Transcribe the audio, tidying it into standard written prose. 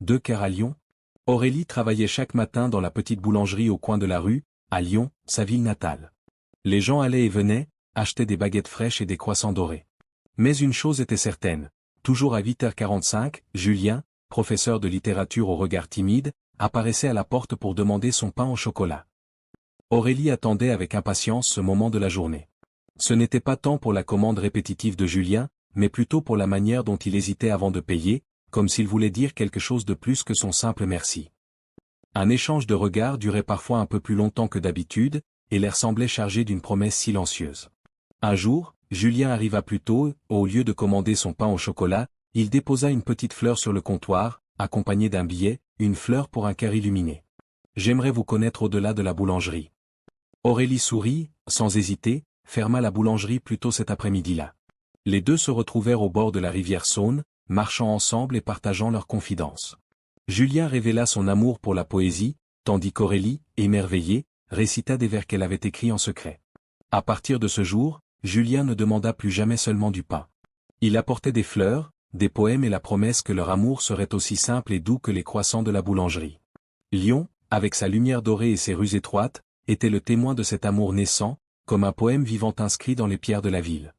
2 car à Lyon. Aurélie travaillait chaque matin dans la petite boulangerie au coin de la rue, à Lyon, sa ville natale. Les gens allaient et venaient, achetaient des baguettes fraîches et des croissants dorés. Mais une chose était certaine, toujours à 8h45, Julien, professeur de littérature au regard timide, apparaissait à la porte pour demander son pain au chocolat. Aurélie attendait avec impatience ce moment de la journée. Ce n'était pas tant pour la commande répétitive de Julien, mais plutôt pour la manière dont il hésitait avant de payer, comme s'il voulait dire quelque chose de plus que son simple merci. Un échange de regards durait parfois un peu plus longtemps que d'habitude, et l'air semblait chargé d'une promesse silencieuse. Un jour, Julien arriva plus tôt, au lieu de commander son pain au chocolat, il déposa une petite fleur sur le comptoir, accompagnée d'un billet, une fleur pour un cœur illuminé. « J'aimerais vous connaître au-delà de la boulangerie. » Aurélie sourit, sans hésiter, ferma la boulangerie plus tôt cet après-midi-là. Les deux se retrouvèrent au bord de la rivière Saône, marchant ensemble et partageant leurs confidences. Julien révéla son amour pour la poésie, tandis qu'Aurélie, émerveillée, récita des vers qu'elle avait écrits en secret. À partir de ce jour, Julien ne demanda plus jamais seulement du pain. Il apportait des fleurs, des poèmes et la promesse que leur amour serait aussi simple et doux que les croissants de la boulangerie. Lyon, avec sa lumière dorée et ses rues étroites, était le témoin de cet amour naissant, comme un poème vivant inscrit dans les pierres de la ville.